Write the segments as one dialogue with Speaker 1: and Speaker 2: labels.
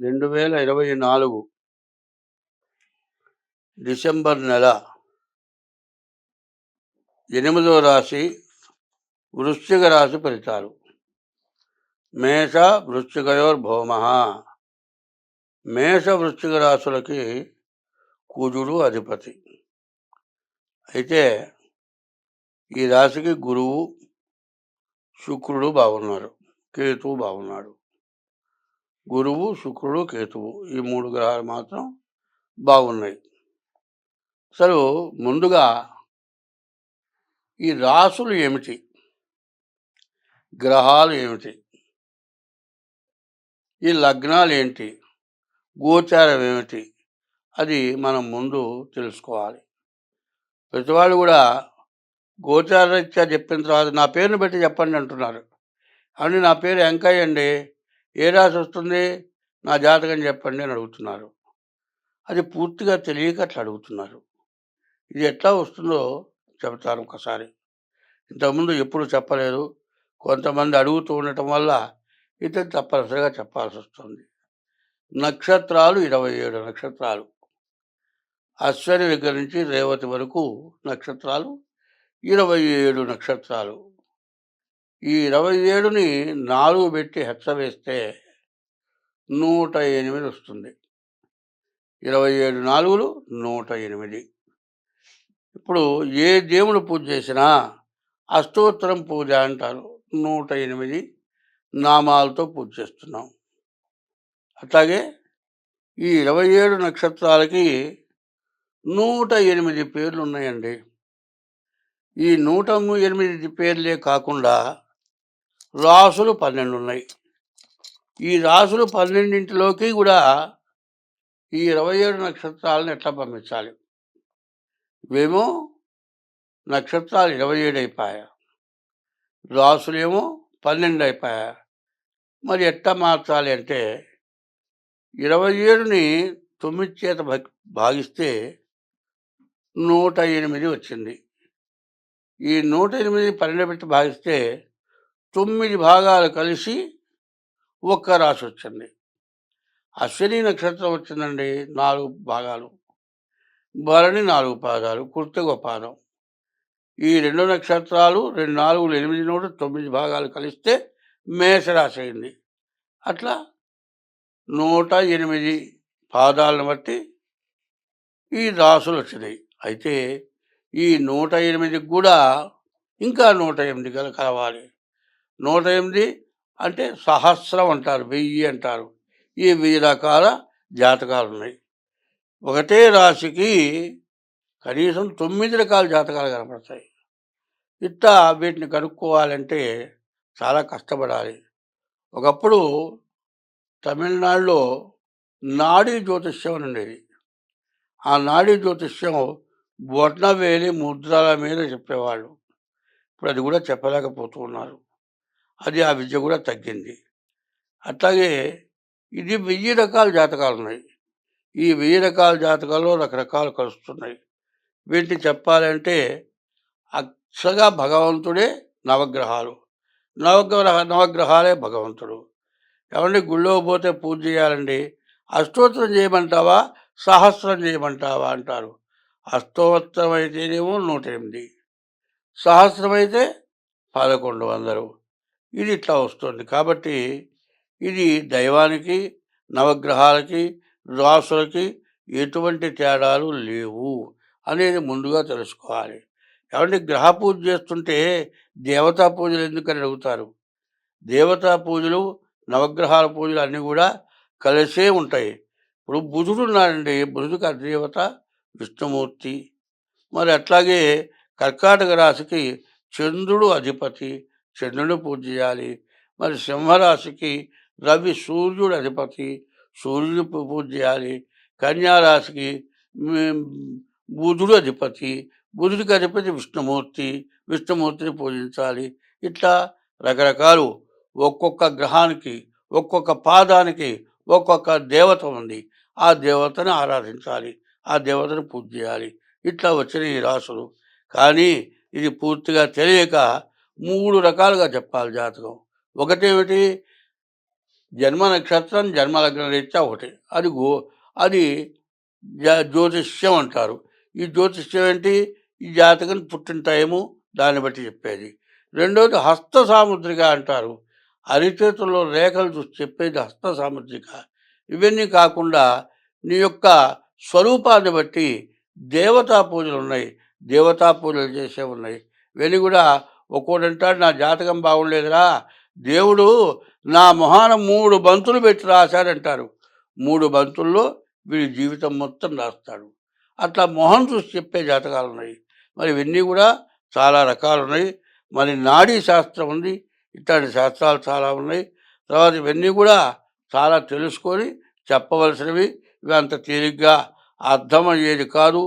Speaker 1: 2024 December నెల 8వ రాశి వృశ్చిక రాశి ఫలితాలు. మేష వృశ్చికయోర్భౌమః. మేష వృశ్చిక రాశులకి కుజుడు అధిపతి. అయితే ఈ రాశికి గురువు, శుక్రుడు బాగున్నారు, కేతువు బాగున్నాడు. గురువు, శుక్రుడు, కేతువు ఈ 3 గ్రహాలు మాత్రం బాగున్నాయి. అసలు ముందుగా ఈ రాశులు ఏమిటి, గ్రహాలు ఏమిటి, ఈ లగ్నాలు ఏంటి, గోచారం ఏమిటి, అది మనం ముందు తెలుసుకోవాలి. ప్రతివాళ్ళు కూడా గోచారరీత్యా చెప్పిన తర్వాత నా పేరుని బట్టి చెప్పండి అంటున్నారు. అని నా పేరు వెంకయ్య అండి, ఏ రాశి వస్తుంది, నా జాతకం చెప్పండి అని అడుగుతున్నారు. అది పూర్తిగా తెలియక అట్లా అడుగుతున్నారు. ఇది ఎట్లా వస్తుందో చెబుతాను ఒకసారి. ఇంతకుముందు ఎప్పుడు చెప్పలేదు, కొంతమంది అడుగుతూ ఉండటం వల్ల ఇది తప్పనిసరిగా చెప్పాల్సి వస్తుంది. నక్షత్రాలు 27 నక్షత్రాలు. అశ్వని దగ్గర నుంచి రేవతి వరకు నక్షత్రాలు 27 నక్షత్రాలు. ఈ 27ని 4 పెట్టి హెచ్చ వేస్తే 108 వస్తుంది. 27 4లు 108. ఇప్పుడు ఏ దేవుడు పూజ చేసినా అష్టోత్తరం పూజ అంటారు. 108 నామాలతో పూజ చేస్తున్నాం. అట్లాగే ఈ 27 నక్షత్రాలకి 108 పేర్లు ఉన్నాయండి. ఈ 108 పేర్లే కాకుండా రాసులు 12 ఉన్నాయి. ఈ రాసులు 12ంటిలోకి కూడా ఈ 27 నక్షత్రాలను ఎట్లా పంపించాలి? ఇవేమో నక్షత్రాలు 27 అయిపోయా, రాసులేమో 12 అయిపోయా. మరి ఎట్లా మార్చాలి అంటే 27ని 9 చేత భాగిస్తే 108 వచ్చింది. ఈ 108 12 పెట్టి భాగిస్తే 9 భాగాలు కలిసి ఒక్క రాశి వచ్చింది. అశ్విని నక్షత్రం వచ్చిందండి, 4 భాగాలు, భరణి 4 పాదాలు, కృత్తిక పాదం. ఈ 2 నక్షత్రాలు 2 4 8 9 భాగాలు కలిస్తే మేషరాశి అయింది. అట్లా 108 పాదాలను బట్టి ఈ రాసులు వచ్చినాయి. అయితే ఈ 108కి కూడా ఇంకా 108 కలవాలి. 108 అంటే సహస్రం అంటారు, 1000 అంటారు. ఈ 1000 రకాల జాతకాలు ఉన్నాయి. ఒకటే రాశికి కనీసం 9 రకాల జాతకాలు కనపడతాయి. ఇట్లా వీటిని కనుక్కోవాలంటే చాలా కష్టపడాలి. ఒకప్పుడు తమిళనాడులో నాడీ జ్యోతిష్యం అని ఉండేది. ఆ నాడీ జ్యోతిష్యం బొట్నవేలి ముద్రల మీద చెప్పేవాళ్ళు. ఇప్పుడు అది కూడా చెప్పలేకపోతూ ఉన్నారు. అది ఆ విద్య కూడా తగ్గింది. అట్లాగే ఇది 1000 రకాల జాతకాలు ఉన్నాయి. ఈ 1000 రకాల జాతకాల్లో రకరకాలు కలుస్తున్నాయి. వీటిని చెప్పాలంటే అక్షగా భగవంతుడే నవగ్రహాలు, నవగ్రహాలే భగవంతుడు. ఏమంటే గుళ్ళో పోతే పూజ చేయాలండి, అష్టోత్తరం చేయమంటావా, సహస్రం చేయమంటావా అంటారు. అష్టోత్తరం అయితేనేమో 108, సహస్రం అయితే 1100. ఇది ఇట్లా వస్తుంది. కాబట్టి ఇది దైవానికి, నవగ్రహాలకి, రాసులకి ఎటువంటి తేడాలు లేవు అనేది ముందుగా తెలుసుకోవాలి. ఏమంటే గ్రహ పూజ చేస్తుంటే దేవతా పూజలు ఎందుకని అడుగుతారు. దేవతా పూజలు, నవగ్రహాల పూజలు అన్నీ కూడా కలిసే ఉంటాయి. ఇప్పుడు బుధుడు ఉన్నాడండి, బుధుడికి అధిదేవత విష్ణుమూర్తి. మరి అట్లాగే కర్కాటక రాశికి చంద్రుడు అధిపతి, చంద్రుని పూజ చేయాలి. మరి సింహరాశికి రవి సూర్యుడు అధిపతి, సూర్యుని పూజ చేయాలి. కన్యారాశికి బుధుడు అధిపతి, బుధుడికి అధిపతి విష్ణుమూర్తి, విష్ణుమూర్తిని పూజించాలి. ఇట్లా రకరకాలు ఒక్కొక్క గ్రహానికి, ఒక్కొక్క పాదానికి ఒక్కొక్క దేవత ఉంది. ఆ దేవతను ఆరాధించాలి, ఆ దేవతను పూజ చేయాలి. ఇట్లా వచ్చిన ఈ రాసులు. కానీ ఇది పూర్తిగా తెలియక 3 రకాలుగా చెప్పాలి జాతకం. ఒకటేమిటి, జన్మ నక్షత్రం, జన్మ లగ్న రీత్యా ఒకటి. అది జ్యోతిష్యం అంటారు. ఈ జ్యోతిష్యం ఏంటి? ఈ జాతకం పుట్టిన టైము దాన్ని బట్టి చెప్పేది. రెండోది హస్త సాముద్రిక అంటారు. అరిచేతుల్లో రేఖలు చూసి చెప్పేది హస్త సాముద్రిక. ఇవన్నీ కాకుండా నీ యొక్క స్వరూపాన్ని బట్టి దేవతా పూజలున్నాయి. దేవతా పూజలు చేసేవి ఉన్నాయి. ఇవన్నీ కూడా ఒక్కోడంటాడు నా జాతకం బాగుండలేదురా, దేవుడు నా మొహాన 3 బంతులు పెట్టి రాశాడంటారు. 3 బంతుల్లో వీడి జీవితం మొత్తం రాస్తాడు. అట్లా మొహం చూసి చెప్పే జాతకాలున్నాయి. మరి ఇవన్నీ కూడా చాలా రకాలున్నాయి. మరి నాడీ శాస్త్రం ఉంది. ఇట్లాంటి శాస్త్రాలు చాలా ఉన్నాయి. తర్వాత ఇవన్నీ కూడా చాలా తెలుసుకొని చెప్పవలసినవి. ఇవి అంత తేలిగ్గా అర్థమయ్యేది కాదు.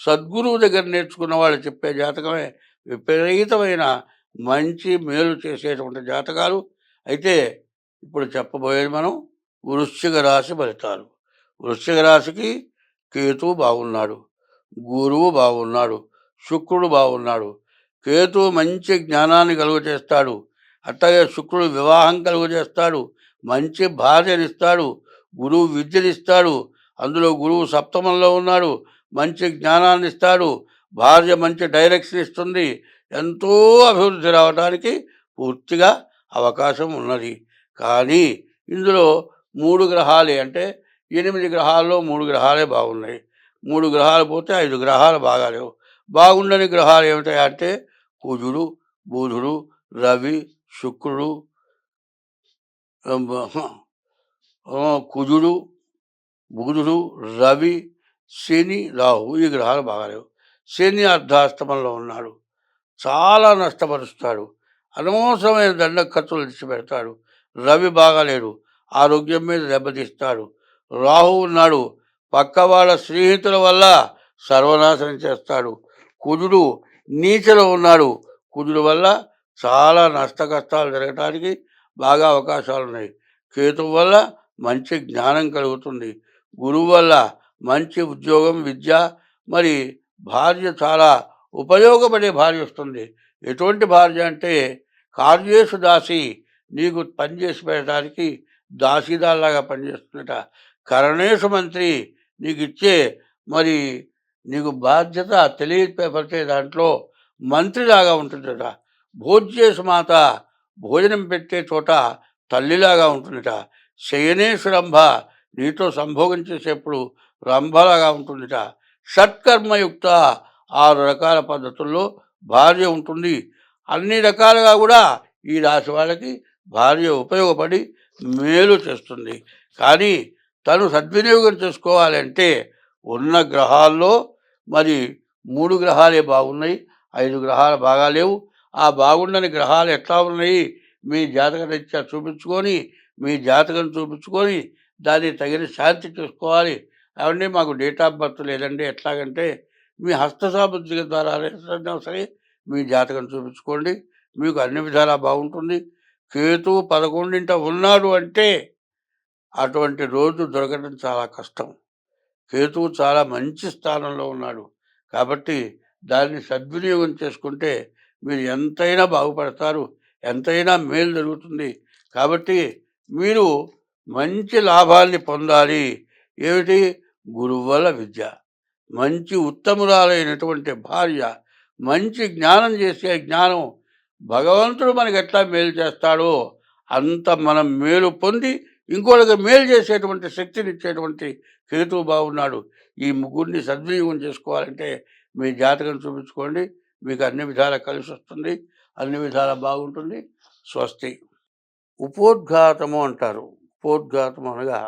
Speaker 1: సద్గురువు దగ్గర నేర్చుకున్న వాళ్ళు చెప్పే జాతకమే విపరీతమైన మంచి మేలు చేసేటువంటి జాతకాలు. అయితే ఇప్పుడు చెప్పబోయేది మనం వృశ్చిక రాశి ఫలితాలు. వృశ్చిక రాశికి కేతువు బాగున్నాడు, గురువు బాగున్నాడు, శుక్రుడు బాగున్నాడు. కేతువు మంచి జ్ఞానాన్ని కలుగజేస్తాడు. అట్లాగే శుక్రుడు వివాహం కలుగజేస్తాడు, మంచి భార్యనిస్తాడు. గురువు విద్యనిస్తాడు. అందులో గురువు సప్తమంలో ఉన్నాడు, మంచి జ్ఞానాన్ని ఇస్తాడు. భార్య మంచి డైరెక్షన్ ఇస్తుంది. ఎంతో అభివృద్ధి రావడానికి పూర్తిగా అవకాశం ఉన్నది. కానీ ఇందులో 3 గ్రహాలే, అంటే 8 గ్రహాల్లో 3 గ్రహాలే బాగున్నాయి. 3 గ్రహాలు పోతే 5 గ్రహాలు బాగాలేవు. బాగుండని గ్రహాలు ఏమిటాయంటే కుజుడు, బుధుడు, రవి, శుక్రుడు, కుజుడు, బుధుడు, రవి, శని, రాహు. ఈ గ్రహాలు బాగాలేవు. శని అర్ధాష్టమంలో ఉన్నాడు, చాలా నష్టపరుస్తాడు. అనవసరమైన దండ ఖర్చులు తెచ్చిపెడతాడు. రవి బాగాలేడు, ఆరోగ్యం మీద దెబ్బతీస్తాడు. రాహు ఉన్నాడు, పక్క వాళ్ళ స్నేహితుల వల్ల సర్వనాశనం చేస్తాడు. కుజుడు నీచలో ఉన్నాడు, కుజుడు వల్ల చాలా నష్ట కష్టాలు జరగటానికి బాగా అవకాశాలు ఉన్నాయి. కేతువు వల్ల మంచి జ్ఞానం కలుగుతుంది. గురువు వల్ల మంచి ఉద్యోగం, విద్య, మరి భార్య చాలా ఉపయోగపడే భార్య వస్తుంది. ఎటువంటి భార్య అంటే కార్యేషు దాసి, నీకు పనిచేసి పెట్టడానికి దాసీదాల్లాగా పనిచేస్తుందట. కరణేషు మంత్రి, నీకు ఇచ్చే మరి నీకు బాధ్యత తెలియపరిచే దాంట్లో మంత్రిలాగా ఉంటుందట. భోజ్యేషు మాత, భోజనం పెట్టే చోట తల్లిలాగా ఉంటుందట. శయనేషు రంభ, నీతో సంభోగం చేసేప్పుడు రంభలాగా ఉంటుందిట. షట్కర్మయుక్త, 6 రకాల పద్ధతుల్లో భార్య ఉంటుంది. అన్ని రకాలుగా కూడా ఈ రాశి వాళ్ళకి భార్య ఉపయోగపడి మేలు చేస్తుంది. కానీ తను సద్వినియోగం చేసుకోవాలంటే ఉన్న గ్రహాల్లో మరి 3 గ్రహాలే బాగున్నాయి, 5 గ్రహాలు బాగాలేవు. ఆ బాగుండని గ్రహాలు ఎట్లా ఉన్నాయి మీ జాతక రీత్యా చూపించుకొని, మీ జాతకం చూపించుకొని దానికి తగిన శాంతి చేసుకోవాలి. ఏమంటే మాకు డేట్ ఆఫ్ బర్త్ లేదండి, ఎట్లాగంటే మీ హస్త సాముద్రిక ద్వారా అయినా సరే మీ జాతకం చూపించుకోండి, మీకు అన్ని విధాలా బాగుంటుంది. కేతువు 11ంట ఉన్నాడు అంటే అటువంటి రోజు దొరకడం చాలా కష్టం. కేతువు చాలా మంచి స్థానంలో ఉన్నాడు. కాబట్టి దాన్ని సద్వినియోగం చేసుకుంటే మీరు ఎంతైనా బాగుపడతారు, ఎంతైనా మేలు జరుగుతుంది. కాబట్టి మీరు మంచి లాభాల్ని పొందాలి. ఏమిటి? గురువు వల్ల విద్య, మంచి ఉత్తమురాలైనటువంటి భార్య, మంచి జ్ఞానం చేసే జ్ఞానం. భగవంతుడు మనకి ఎట్లా మేలు చేస్తాడో అంత మనం మేలు పొంది ఇంకోటికి మేలు చేసేటువంటి శక్తినిచ్చేటువంటి కేతువు బాగున్నాడు. ఈ ముగ్గురిని సద్వినియోగం చేసుకోవాలంటే మీ జాతకం చూపించుకోండి, మీకు అన్ని విధాలా కలిసి వస్తుంది, అన్ని విధాలా బాగుంటుంది. స్వస్తి. ఉపోద్ఘాతము అంటారు. ఉపోద్ఘాతం అనగా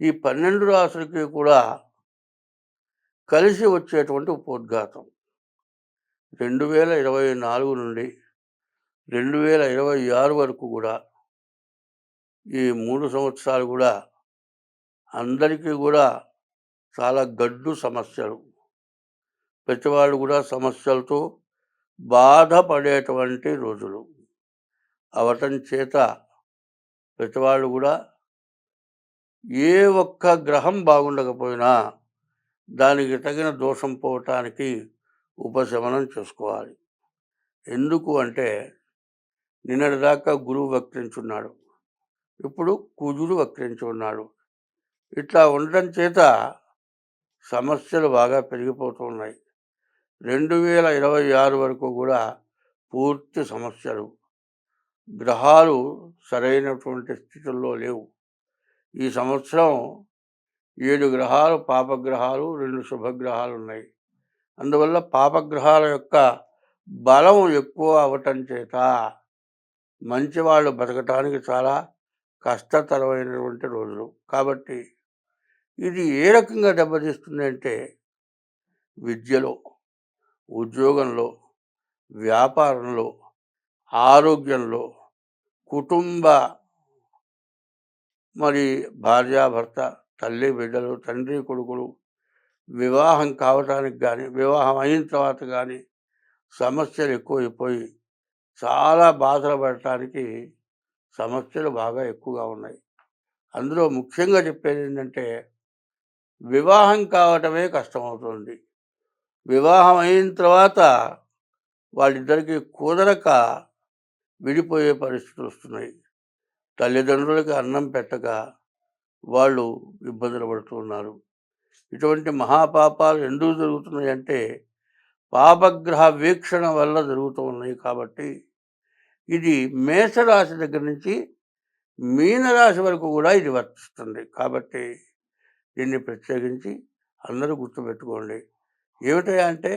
Speaker 1: ఈ 12 రాసులకి కూడా కలిసి వచ్చేటువంటి ఉపోద్ఘాతం. 2024 నుండి 2026 వరకు కూడా ఈ 3 సంవత్సరాలు కూడా అందరికీ కూడా చాలా గడ్డు సమస్యలు. ప్రతి వాళ్ళు కూడా సమస్యలతో బాధపడేటువంటి రోజులు అవటం చేత ప్రతి వాళ్ళు కూడా ఏ ఒక్క గ్రహం బాగుండకపోయినా దానికి తగిన దోషం పోవటానికి ఉపశమనం చేసుకోవాలి. ఎందుకు అంటే నిన్నటిదాకా గురువు వక్రించున్నాడు, ఇప్పుడు కుజుడు వక్రించి ఉన్నాడు. ఇట్లా ఉండడం చేత సమస్యలు బాగా పెరిగిపోతూ ఉన్నాయి. 2026 వరకు కూడా పూర్తి సమస్యలు. గ్రహాలు సరైనటువంటి స్థితుల్లో లేవు. ఈ సంవత్సరం 7 గ్రహాలు పాపగ్రహాలు, 2 శుభగ్రహాలు ఉన్నాయి. అందువల్ల పాపగ్రహాల యొక్క బలం ఎక్కువ అవ్వటం చేత మంచివాళ్ళు బతకటానికి చాలా కష్టతరమైనటువంటి రోజులు. కాబట్టి ఇది ఏ రకంగా దెబ్బతీస్తుంది అంటే విద్యలో, ఉద్యోగంలో, వ్యాపారంలో, ఆరోగ్యంలో, కుటుంబ మరి భార్యాభర్త, తల్లి బిడ్డలు, తండ్రి కొడుకులు వివాహం కావటానికి కానీ, వివాహం అయిన తర్వాత కానీ సమస్యలు ఎక్కువైపోయి చాలా బాధలు పడటానికి సమస్యలు బాగా ఎక్కువగా ఉన్నాయి. అందులో ముఖ్యంగా చెప్పేది ఏంటంటే వివాహం కావటమే కష్టమవుతుంది. వివాహం అయిన తర్వాత వాళ్ళిద్దరికీ కుదరక విడిపోయే పరిస్థితులు వస్తున్నాయి. తల్లిదండ్రులకి అన్నం పెట్టక వాళ్ళు ఇబ్బందులు పడుతున్నారు. ఇటువంటి మహాపాపాలు ఎందుకు జరుగుతున్నాయంటే పాపగ్రహ వీక్షణ వల్ల జరుగుతూ ఉన్నాయి. కాబట్టి ఇది మేషరాశి దగ్గర నుంచి మీనరాశి వరకు కూడా ఇది వర్తిస్తుంది. కాబట్టి దీన్ని ప్రత్యేకించి అందరూ గుర్తుపెట్టుకోండి. ఏమిటయా అంటే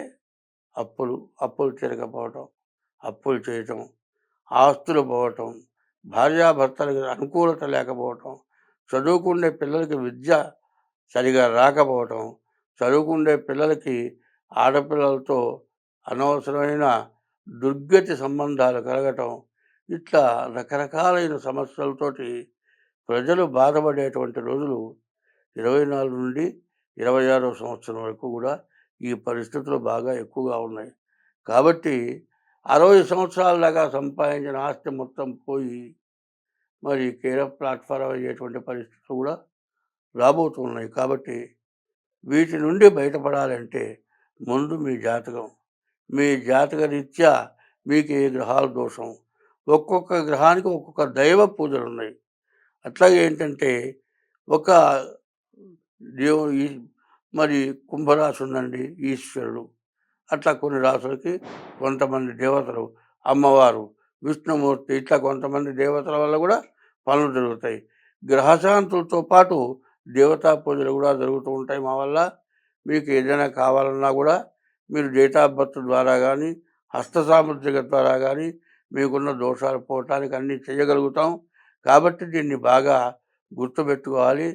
Speaker 1: అప్పులు తీరకపోవటం, అప్పులు చేయటం, ఆస్తులు పోవటం, భార్యాభర్తలకి అనుకూలత లేకపోవటం, చదువుకునే పిల్లలకి విద్య సరిగా రాకపోవటం, చదువుకునే పిల్లలకి ఆడపిల్లలతో అనవసరమైన దుర్గతి సంబంధాలు కలగటం, ఇట్లా రకరకాలైన సమస్యలతోటి ప్రజలు బాధపడేటువంటి రోజులు 24 నుండి 26వ సంవత్సరం వరకు కూడా ఈ పరిస్థితులు బాగా ఎక్కువగా ఉన్నాయి. కాబట్టి 60 సంవత్సరాల దాకా సంపాదించిన ఆస్తి మొత్తం పోయి మరి కేర్ ఆఫ్ ప్లాట్ఫారం అయ్యేటువంటి పరిస్థితులు కూడా రాబోతున్నాయి. కాబట్టి వీటి నుండి బయటపడాలంటే ముందు మీ జాతక రీత్యా మీకు ఏ గ్రహాల దోషం, ఒక్కొక్క గ్రహానికి ఒక్కొక్క దైవ పూజలు ఉన్నాయి. అట్లాగే ఏంటంటే ఒక మరి కుంభరాశి ఉందండి, ఈశ్వరుడు. అట్లా కొన్ని రాసులకి కొంతమంది దేవతలు, అమ్మవారు, విష్ణుమూర్తి, ఇట్లా కొంతమంది దేవతల వల్ల కూడా పనులు జరుగుతాయి. గ్రహశాంతులతో పాటు దేవతా పూజలు కూడా జరుగుతూ ఉంటాయి మా వల్ల. మీకు ఏదైనా కావాలన్నా కూడా మీరు డేట్ ఆఫ్ బర్త్ ద్వారా కానీ, హస్త సాముద్రిక ద్వారా కానీ మీకున్న దోషాలు పోవటానికి అన్నీ చేయగలుగుతాం. కాబట్టి దీన్ని బాగా గుర్తుపెట్టుకోవాలి.